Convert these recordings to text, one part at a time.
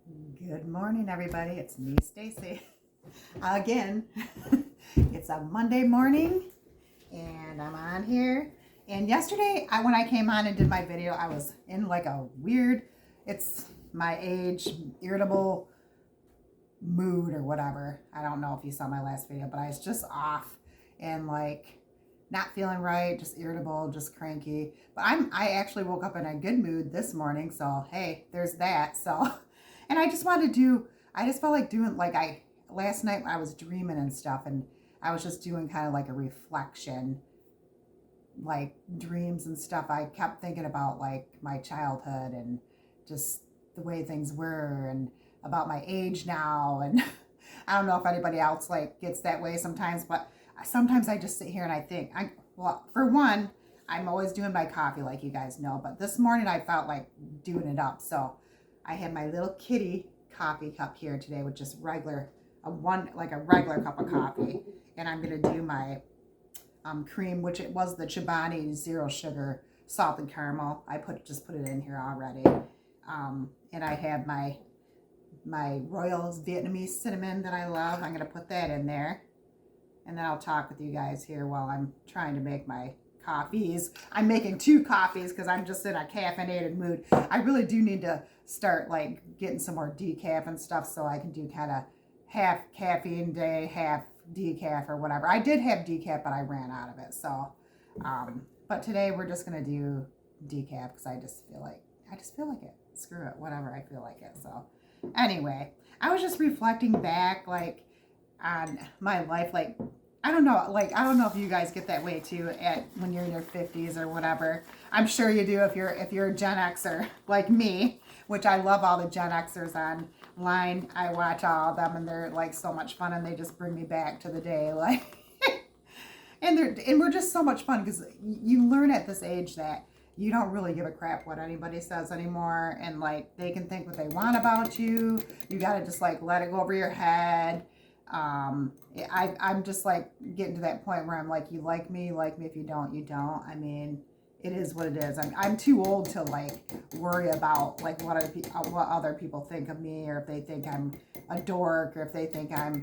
Good morning, everybody. It's me, Stacy. Again, it's a Monday morning, and I'm on here. And yesterday, when I came on and did my video, I was in like a weird, it's my age, irritable mood or whatever. I don't know if you saw my last video, but I was just off and like not feeling right, just irritable, just cranky. But I actually woke up in a good mood this morning, so hey, there's that. So, and I just wanted to do. I just felt like doing like last night I was dreaming and stuff, and I was just doing kind of like a reflection, like dreams and stuff. I kept thinking about like my childhood and just the way things were and about my age now. And I don't know if anybody else like gets that way sometimes, but sometimes I just sit here and I think, well, for one, I'm always doing my coffee, like you guys know, but this morning I felt like doing it up. So I had my little kitty coffee cup here today with just regular, like a regular cup of coffee. And I'm going to do my cream, which it was the Chobani zero sugar salted caramel. I just put it in here already. And I have my Royals Vietnamese cinnamon that I love. I'm going to put that in there. And then I'll talk with you guys here while I'm trying to make my coffees. I'm making 2 coffees because I'm just in a caffeinated mood. I really do need to start like getting some more decaf and stuff so I can do kind of half caffeine day, half decaf or whatever. I did have decaf, but I ran out of it. So, but today we're just going to do decaf because I just feel like it. Screw it, whatever, I feel like it. So anyway, I was just reflecting back like on my life. Like I don't know if you guys get that way too at when you're in your 50s or whatever. I'm sure you do if you're a Gen Xer like me, which I love all the Gen Xers online. I watch all of them and they're like so much fun and they just bring me back to the day like and we're just so much fun because you learn at this age that you don't really give a crap what anybody says anymore, and like they can think what they want about you. You got to just like let it go over your head. I'm just like getting to that point where I'm like, you like me. If you don't, you don't. I mean, it is what it is. I'm too old to like worry about like what other people think of me, or if they think I'm a dork, or if they think I'm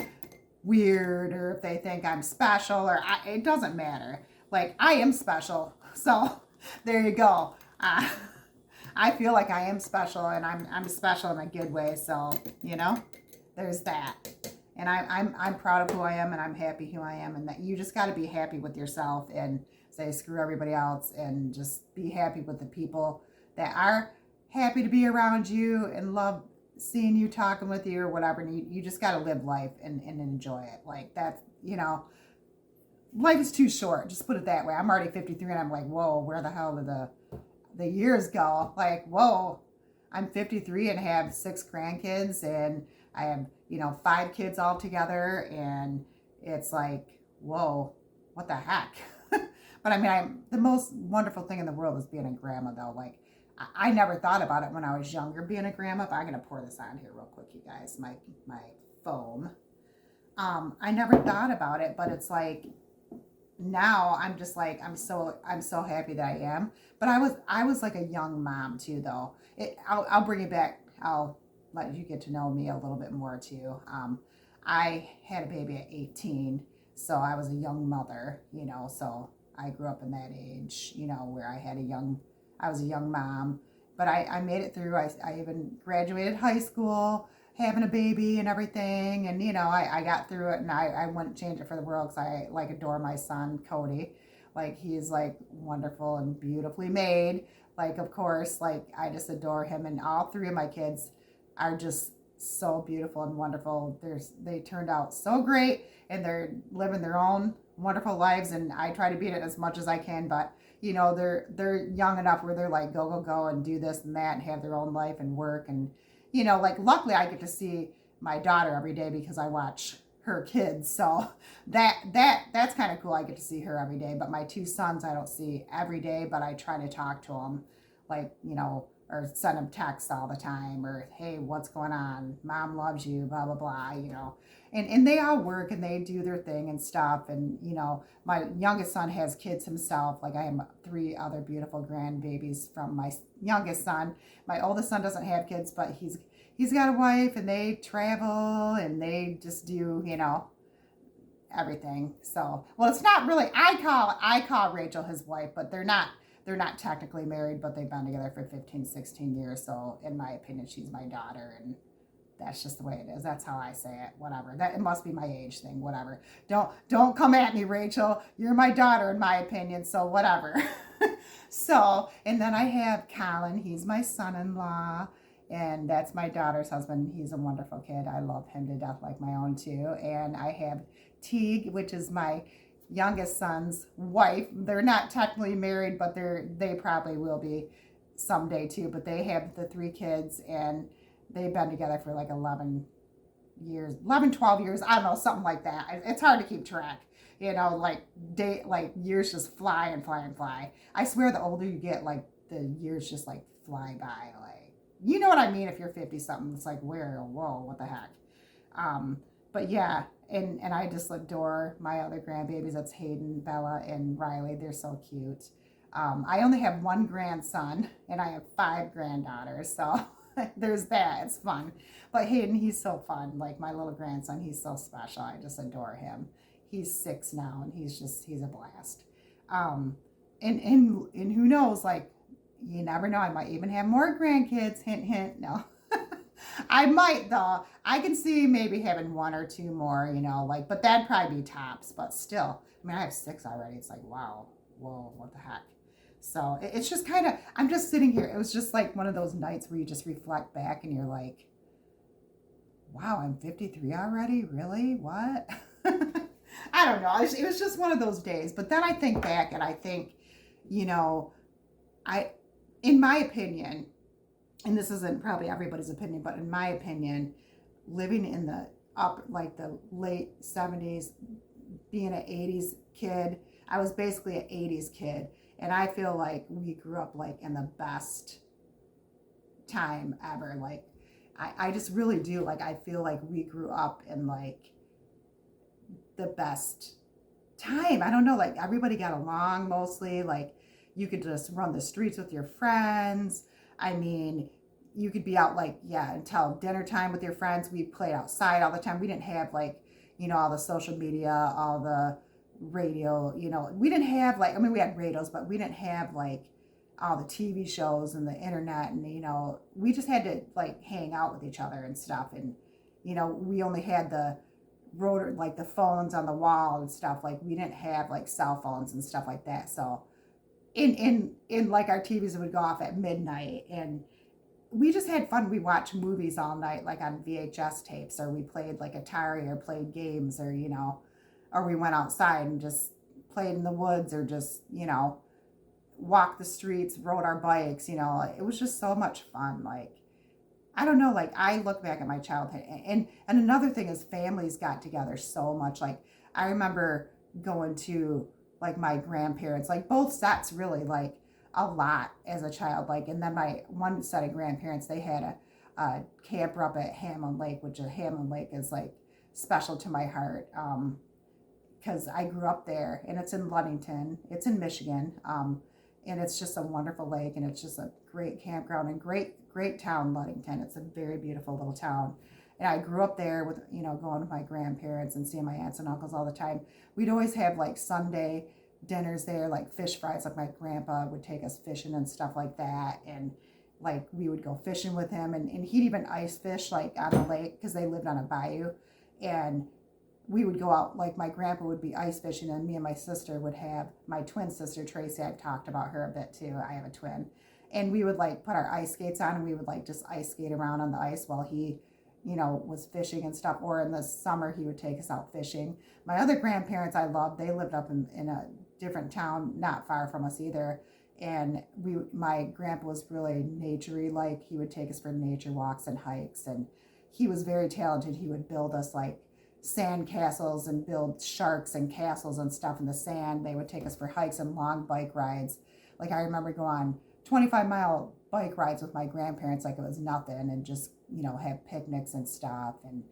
weird, or if they think I'm special, or it doesn't matter. Like I am special, so there you go. I feel like I am special, and I'm special in a good way. So there's that. And I'm proud of who I am, and I'm happy who I am, and that you just got to be happy with yourself and say screw everybody else, and just be happy with the people that are happy to be around you and love seeing you, talking with you, or whatever. And you just got to live life and enjoy it. Like that's life is too short. Just put it that way. I'm already 53 and I'm like, whoa, where the hell did the years go? Like, whoa, I'm 53 and have 6 grandkids, and I have, 5 kids all together. And it's like, whoa, what the heck? But I mean, the most wonderful thing in the world is being a grandma though. Like I never thought about it when I was younger, being a grandma. But I'm going to pour this on here real quick, you guys, my foam. I never thought about it, but it's like, now I'm just like I'm so happy that I am. But I was like a young mom too though. I'll bring it back. I'll let you get to know me a little bit more too. I had a baby at 18, so I was a young mother, so I grew up in that age, where I was a young mom. But I made it through. I even graduated high school, having a baby and everything. And, I got through it, and I wouldn't change it for the world because I like adore my son, Cody. Like he's like wonderful and beautifully made. Like, of course, like I just adore him. And all 3 of my kids are just so beautiful and wonderful. They turned out so great, and they're living their own wonderful lives. And I try to beat it as much as I can, but they're young enough where they're like go and do this and that and have their own life and work. And like luckily I get to see my daughter every day because I watch her kids, so that's kind of cool. I get to see her every day. But my 2 sons I don't see every day, but I try to talk to them, like or send them texts all the time, or hey, what's going on, mom loves you, blah blah blah, and they all work and they do their thing and stuff. And my youngest son has kids himself. Like I have 3 other beautiful grandbabies from my youngest son. My oldest son doesn't have kids, but he's got a wife and they travel and they just do, everything. So, well, it's not really, I call Rachel his wife, but they're not technically married, but they've been together for 15, 16 years. So in my opinion, she's my daughter, and that's just the way it is. That's how I say it. Whatever. That it must be my age thing. Whatever. Don't come at me, Rachel. You're my daughter in my opinion. So whatever. So, and then I have Colin. He's my son-in-law, and that's my daughter's husband. He's a wonderful kid. I love him to death, like my own too. And I have Teague, which is my youngest son's wife. They're not technically married, but they probably will be someday too. But they have the 3 kids, and they've been together for like 11 years, 11, 12 years. I don't know, something like that. It's hard to keep track. Like years just fly and fly and fly. I swear the older you get, like the years just like fly by. Like, you know what I mean? If you're 50 something, it's like, whoa, what the heck? But yeah, and I just adore my other grandbabies. That's Hayden, Bella, and Riley. They're so cute. I only have 1 grandson, and I have 5 granddaughters. So there's that. It's fun. But Hayden, he's so fun. Like my little grandson, he's so special. I just adore him. He's 6 now, and he's a blast. And who knows? Like, you never know. I might even have more grandkids. Hint, hint. No. I might though. I can see maybe having 1 or 2 more, like, but that'd probably be tops. But still, I mean, I have 6 already. It's like, wow, whoa, what the heck? So it's just kind of, I'm just sitting here. It was just like one of those nights where you just reflect back and you're like, wow, I'm 53 already? Really? What? I don't know. It was just one of those days. But then I think back and I think, in my opinion, and this isn't probably everybody's opinion, but in my opinion, living in the late 70s, being an 80s kid, I was basically an 80s kid. And I feel like we grew up like in the best time ever. Like, I just really do. Like, I feel like we grew up in like the best time. I don't know, like everybody got along mostly. Like, you could just run the streets with your friends. I mean, you could be out like, yeah, until dinner time with your friends. We played outside all the time. We didn't have like, all the social media, all the radio, we didn't have like, I mean, we had radios, but we didn't have like all the TV shows and the internet. And, we just had to like hang out with each other and stuff. And, we only had the rotor, like the phones on the wall and stuff. Like, we didn't have like cell phones and stuff like that. So in like our TVs would go off at midnight, and we just had fun. We watched movies all night, like on VHS tapes, or we played like Atari or played games, or, or we went outside and just played in the woods, or just, walked the streets, rode our bikes, it was just so much fun. Like, I don't know, like I look back at my childhood, and another thing is families got together so much. Like, I remember going to like my grandparents, like both sets really, like a lot as a child. Like, and then my one set of grandparents, they had a camper up at Hamlin Lake, which Hamlin Lake is like special to my heart. Because I grew up there, and it's in Ludington. It's in Michigan, and it's just a wonderful lake, and it's just a great campground and great town, Ludington. It's a very beautiful little town, and I grew up there with, going with my grandparents and seeing my aunts and uncles all the time. We'd always have like Sunday dinners there, like fish fries. Like my grandpa would take us fishing and stuff like that, and like we would go fishing with him, and he'd even ice fish like on the lake because they lived on a bayou, and we would go out, like my grandpa would be ice fishing, and me and my sister would have, my twin sister Tracy, I've talked about her a bit too, I have a twin, and we would like put our ice skates on, and we would like just ice skate around on the ice while he, was fishing and stuff. Or in the summer he would take us out fishing. My other grandparents I loved. They lived up in a different town not far from us either, and my grandpa was really naturey. Like, he would take us for nature walks and hikes, and he was very talented. He would build us like sand castles and build sharks and castles and stuff in the sand. They would take us for hikes and long bike rides. Like, I remember going on 25-mile bike rides with my grandparents like it was nothing, and just, have picnics and stuff. And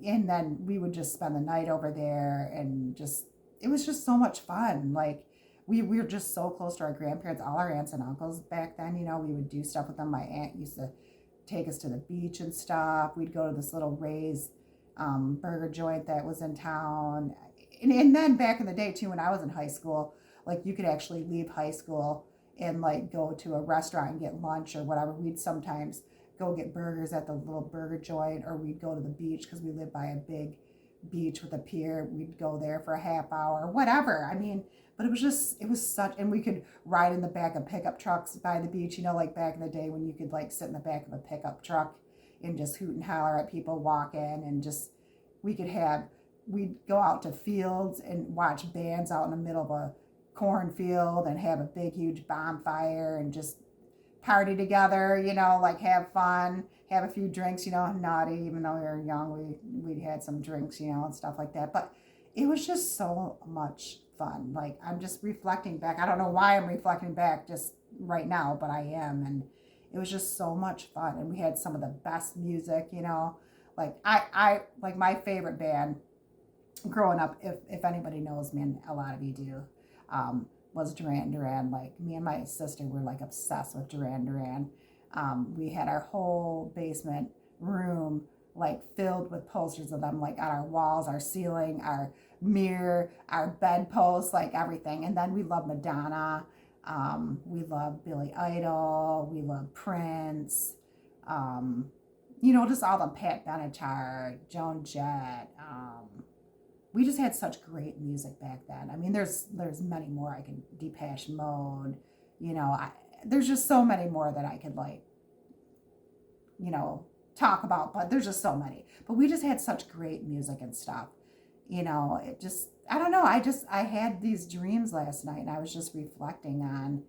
then we would just spend the night over there, and just, it was just so much fun. Like, we were just so close to our grandparents, all our aunts and uncles back then. We would do stuff with them. My aunt used to take us to the beach and stuff. We'd go to this little Ray's burger joint that was in town. And then back in the day too, when I was in high school, like you could actually leave high school and like go to a restaurant and get lunch or whatever. We'd sometimes go get burgers at the little burger joint, or we'd go to the beach because we lived by a big beach with a pier. We'd go there for a half hour, whatever. I mean, but it was such, and we could ride in the back of pickup trucks by the beach, you know, like back in the day when you could like sit in the back of a pickup truck and just hoot and holler at people walking, and just, we'd go out to fields and watch bands out in the middle of a cornfield and have a big, huge bonfire and just party together, you know, like have fun, have a few drinks, you know, naughty, even though we were young, we had some drinks, you know, and stuff like that. But it was just so much fun. Like, I'm just reflecting back. I don't know why I'm reflecting back just right now, but I am. And it was just so much fun. And we had some of the best music, you know, like I like my favorite band growing up, if anybody knows me, and a lot of you do, was Duran Duran. Like, me and my sister were like obsessed with Duran Duran. We had our whole basement room like filled with posters of them, like on our walls, our ceiling, our mirror, our bedposts, like everything. And then we love Madonna. We love Billy Idol. We love Prince. You know, just all the Pat Benatar, Joan Jett. We just had such great music back then. I mean, there's many more I can, Depeche Mode, you know, there's just so many more that I could like, you know, talk about, but there's just so many. But we just had such great music and stuff, you know. It just, I don't know, I had these dreams last night, and I was just reflecting on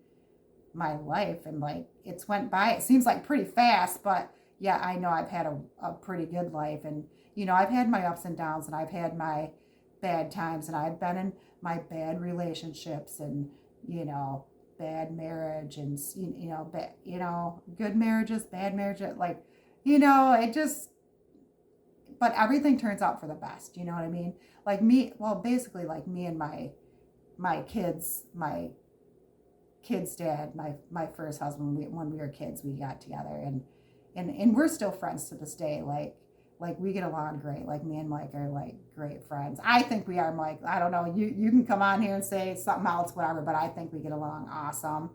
my life, and like, it's went by, it seems like pretty fast, but yeah, I know I've had a pretty good life. And, you know, I've had my ups and downs, and I've had my bad times, and I've been in my bad relationships, and, you know, bad marriage, and, you know, you know, good marriages, bad marriages, like, you know, it just, but everything turns out for the best, you know what I mean? Like me, well, basically like me and my kids dad, my first husband, when we were kids, we got together, and we're still friends to this day. Like we get along great. Like, me and Mike are like great friends. I think we are, Mike. I don't know. You can come on here and say something else, whatever, but I think we get along awesome.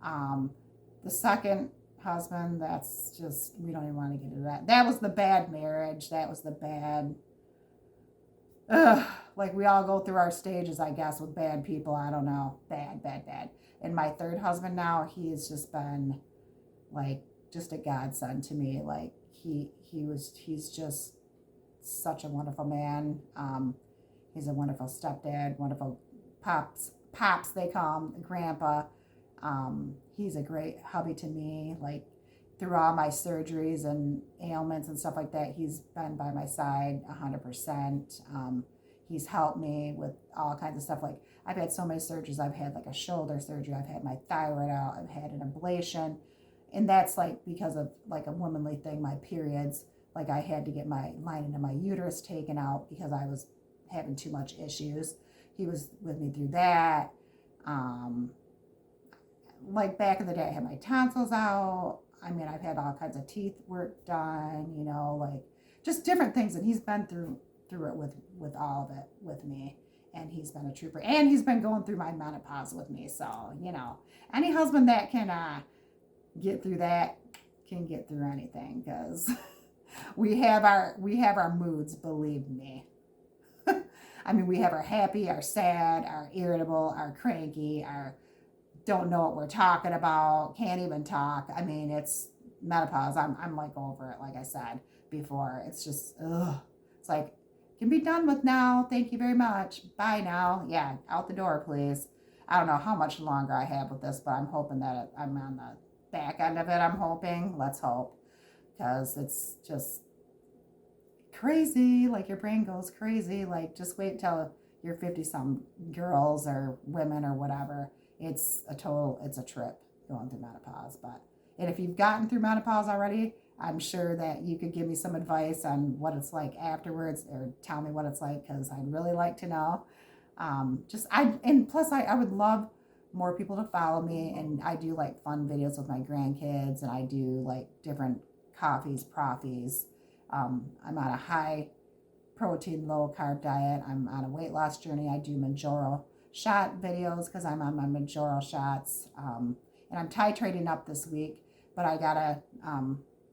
The second husband, that's just, we don't even want to get into that. That was the bad marriage. That was the bad, like, we all go through our stages, I guess, with bad people. I don't know. Bad. And my third husband now, he's just been like just a godsend to me. Like, he's just such a wonderful man. He's a wonderful stepdad, wonderful pops they call him, grandpa. He's a great hubby to me. Like, through all my surgeries and ailments and stuff like that, he's been by my side 100%. He's helped me with all kinds of stuff. Like, I've had so many surgeries. I've had like a shoulder surgery. I've had my thyroid out. I've had an ablation. And that's like because of like a womanly thing, my periods. Like, I had to get my lining of my uterus taken out because I was having too much issues. He was with me through that. Like, back in the day, I had my tonsils out. I mean, I've had all kinds of teeth work done, you know, like just different things. And he's been through it with all of it with me. And he's been a trooper. And he's been going through my menopause with me. So, you know, any husband that can get through that can get through anything, because we have our moods, believe me. I mean, we have our happy, our sad, our irritable, our cranky, our don't know what we're talking about, can't even talk. I mean, it's menopause. I'm like over it, like I said before. It's just, ugh. It's like, can be done with now. Thank you very much. Bye now. Yeah, out the door, please. I don't know how much longer I have with this, but I'm hoping that I'm on the back end of it. I'm hoping. Let's hope. Because it's just crazy. Like, your brain goes crazy. Like, just wait till you're 50-some girls or women or whatever. It's a trip going through menopause. And if you've gotten through menopause already, I'm sure that you could give me some advice on what it's like afterwards, or tell me what it's like, because I'd really like to know. And plus I would love more people to follow me, and I do like fun videos with my grandkids, and I do like different coffees, proffies. I'm on a high protein, low carb diet. I'm on a weight loss journey. I do Majoro shot videos because I'm on my Majoro shots. And I'm titrating up this week, but I gotta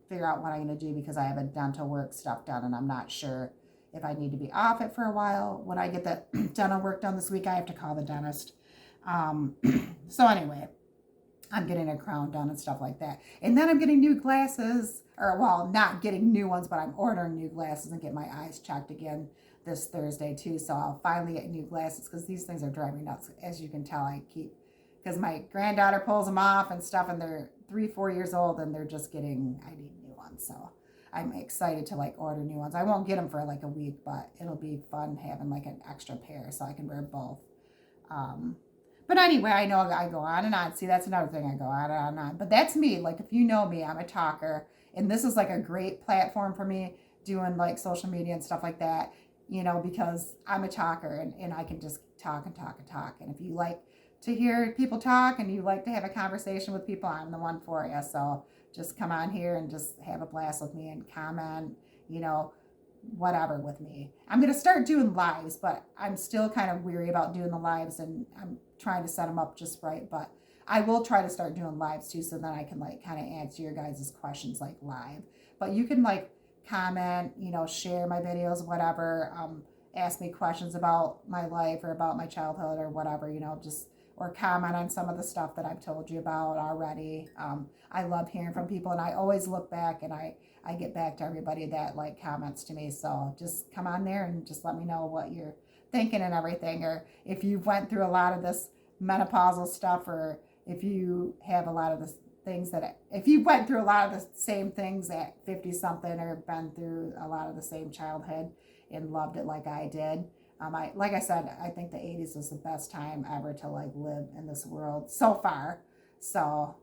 figure out what I'm gonna do because I have a dental work stuff done and I'm not sure if I need to be off it for a while. When I get the dental work done this week, I have to call the dentist. So anyway, I'm getting a crown done and stuff like that. And then I'm getting new glasses, or well, not getting new ones, but I'm ordering new glasses and get my eyes checked again this Thursday too. So I'll finally get new glasses because these things are driving me nuts. As you can tell, I keep, because my granddaughter pulls them off and stuff, and they're 3-4 years old and they're just getting, I need new ones. So I'm excited to like order new ones. I won't get them for like a week, but it'll be fun having like an extra pair so I can wear both. But anyway, I know I go on and on. See, that's another thing, I go on and on. But that's me. Like, if you know me, I'm a talker. And this is like a great platform for me, doing like social media and stuff like that, you know, because I'm a talker and I can just talk and talk and talk. And if you like to hear people talk and you like to have a conversation with people, I'm the one for you. So just come on here and just have a blast with me and comment, you know, whatever with me. I'm going to start doing lives, but I'm still kind of weary about doing the lives, and I'm trying to set them up just right. But I will try to start doing lives too, so then I can like kind of answer your guys' questions like live. But you can like comment, you know, share my videos, whatever, ask me questions about my life or about my childhood or whatever, you know, just, or comment on some of the stuff that I've told you about already. I love hearing from people, and I always look back and I get back to everybody that like comments to me. So just come on there and just let me know what you're thinking and everything, or if you went through a lot of this menopausal stuff, or if you have a lot of the things that, if you went through a lot of the same things at 50 something, or been through a lot of the same childhood and loved it like I did. Like I said, I think the 80s was the best time ever to like live in this world so far. So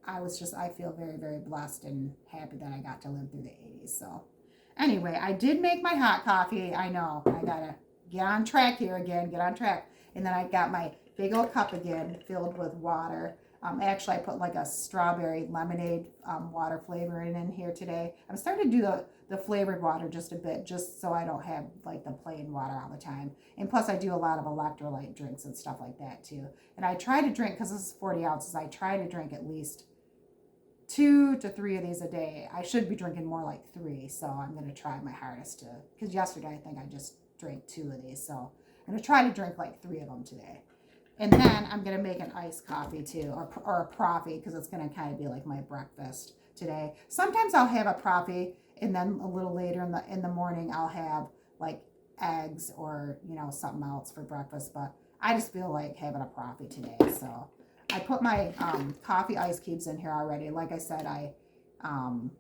I feel very, very blessed and happy that I got to live through the 80s. So anyway, I did make my hot coffee. I know, I gotta get on track here again, get on track. And then I got my big old cup again filled with water. Actually, I put like a strawberry lemonade water flavoring in here today. I'm starting to do the flavored water just a bit, just so I don't have like the plain water all the time. And plus, I do a lot of electrolyte drinks and stuff like that too. And I try to drink, because this is 40 ounces, I try to drink at least 2 to 3 of these a day. I should be drinking more like 3, so I'm going to try my hardest to, because yesterday I think I just drank 2 of these, so I'm going to try to drink like 3 of them today. And then I'm going to make an iced coffee too, or a proffee, because it's going to kind of be like my breakfast today. Sometimes I'll have a proffee, and then a little later in the morning I'll have like eggs or, you know, something else for breakfast. But I just feel like having a proffee today. So I put my coffee ice cubes in here already. Like I said, I'm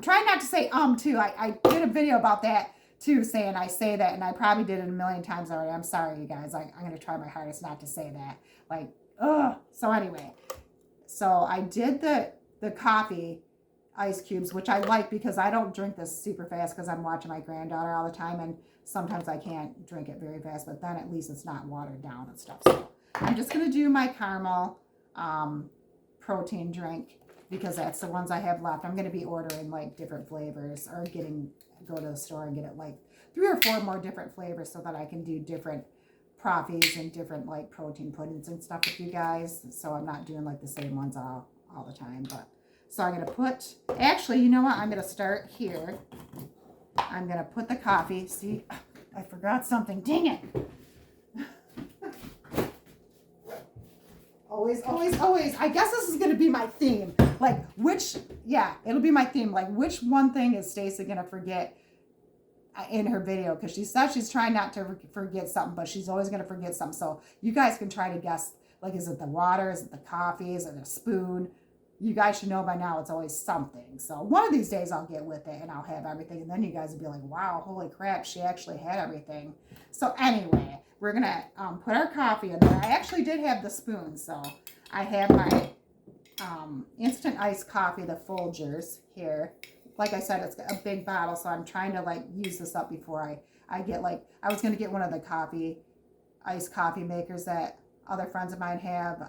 trying not to say too. I did a video about that too, saying I say that, and I probably did it a million times already. I'm sorry, you guys. I'm going to try my hardest not to say that. Like, ugh. So anyway, so I did the coffee ice cubes, which I like because I don't drink this super fast because I'm watching my granddaughter all the time, and sometimes I can't drink it very fast, but then at least it's not watered down and stuff. So I'm just going to do my caramel protein drink because that's the ones I have left. I'm going to be ordering like different flavors, or go to the store and get it like 3 or 4 more different flavors so that I can do different proffies and different like protein puddings and stuff with you guys. So I'm not doing like the same ones all the time. But so I'm going to put, actually, you know what? I'm going to start here. I'm going to put the coffee. See, I forgot something. Dang it. Always, always, always. I guess this is going to be my theme. Like, it'll be my theme. Like, which one thing is Stacey going to forget in her video? Because she said she's trying not to forget something, but she's always going to forget something. So you guys can try to guess, like, is it the water? Is it the coffee? Is it a spoon? You guys should know by now it's always something. So one of these days I'll get with it and I'll have everything. And then you guys will be like, wow, holy crap, she actually had everything. So anyway, we're going to put our coffee in there. I actually did have the spoon. So I have my instant iced coffee, the Folgers here. Like I said, it's a big bottle. So I'm trying to like use this up before I get like, I was going to get one of the iced coffee makers that other friends of mine have.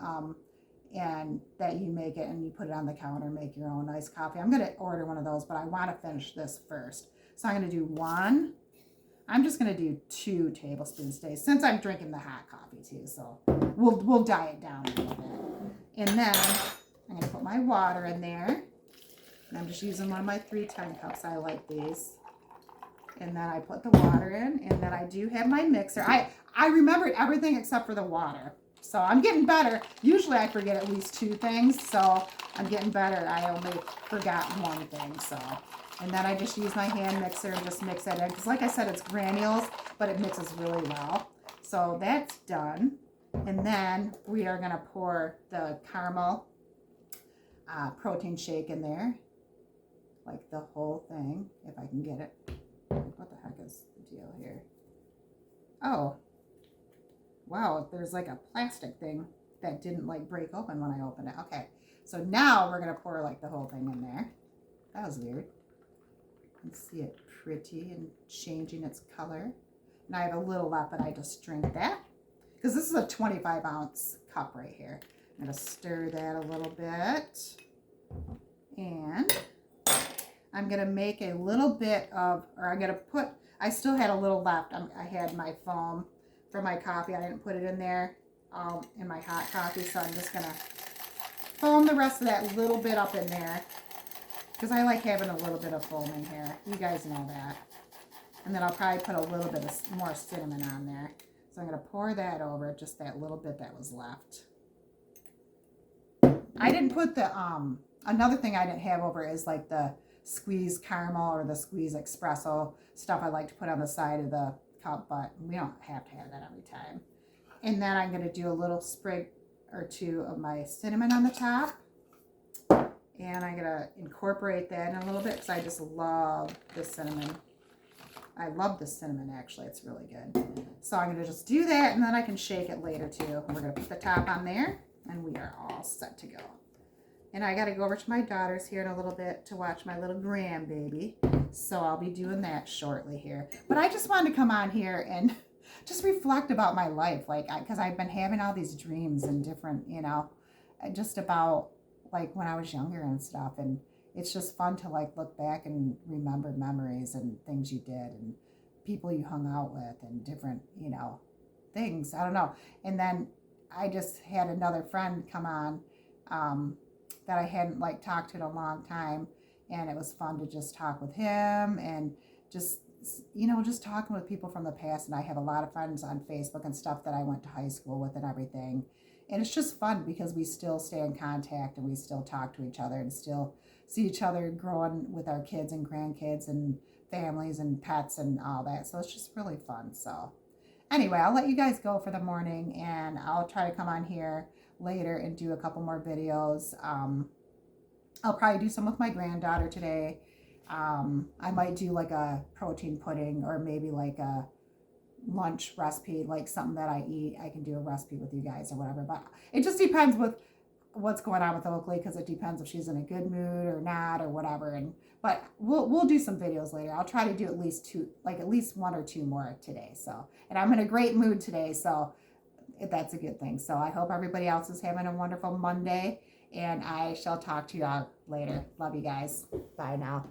and that you make it and you put it on the counter and make your own nice coffee. I'm going to order one of those, but I want to finish this first. So I'm going to do one. I'm just going to do 2 tablespoons today since I'm drinking the hot coffee too. So we'll diet down a little bit. And then I'm going to put my water in there. And I'm just using one of my 310 cups. I like these. And then I put the water in. And then I do have my mixer. I remembered everything except for the water. So I'm getting better. Usually I forget at least 2 things. So I'm getting better. I only forgot 1 thing. So, and then I just use my hand mixer and just mix it in. Because like I said, it's granules, but it mixes really well. So that's done. And then we are going to pour the caramel protein shake in there. Like the whole thing, if I can get it. What the heck is the deal here? Oh. Wow, there's like a plastic thing that didn't like break open when I opened it. Okay, so now we're going to pour like the whole thing in there. That was weird. You can see it pretty and changing its color. And I have a little left, but I just drink that. Because this is a 25-ounce cup right here. I'm going to stir that a little bit. And I'm going to make a little bit of, or I'm going to put, I still had a little left. I had my foam for my coffee. I didn't put it in there in my hot coffee, so I'm just going to foam the rest of that little bit up in there because I like having a little bit of foam in here. You guys know that. And then I'll probably put a little bit of more cinnamon on there. So I'm going to pour that over, just that little bit that was left. I didn't put the, another thing I didn't have over is like the squeezed caramel or the squeezed espresso stuff I like to put on the side of the cup, but we don't have to have that every time. And then I'm going to do a little sprig or 2 of my cinnamon on the top. And I'm going to incorporate that in a little bit because I just love the cinnamon. I love the cinnamon, actually. It's really good. So I'm going to just do that, and then I can shake it later, too. And we're going to put the top on there, and we are all set to go. And I got to go over to my daughter's here in a little bit to watch my little grandbaby. So I'll be doing that shortly here. But I just wanted to come on here and just reflect about my life. Like, because I've been having all these dreams and different, you know, just about like when I was younger and stuff. And it's just fun to like look back and remember memories and things you did and people you hung out with and different, you know, things. I don't know. And then I just had another friend come on that I hadn't like talked to in a long time. And it was fun to just talk with him and just, you know, just talking with people from the past. And I have a lot of friends on Facebook and stuff that I went to high school with and everything. And it's just fun because we still stay in contact and we still talk to each other and still see each other growing with our kids and grandkids and families and pets and all that. So it's just really fun. So anyway, I'll let you guys go for the morning and I'll try to come on here later and do a couple more videos. I'll probably do some with my granddaughter today. I might do like a protein pudding or maybe like a lunch recipe, like something that I eat. I can do a recipe with you guys or whatever, but it just depends with what's going on with Oakley because it depends if she's in a good mood or not or whatever. But we'll do some videos later. I'll try to do at least 1 or 2 more today. So, and I'm in a great mood today, so that's a good thing. So I hope everybody else is having a wonderful Monday. And I shall talk to you all later. Love you guys. Bye now.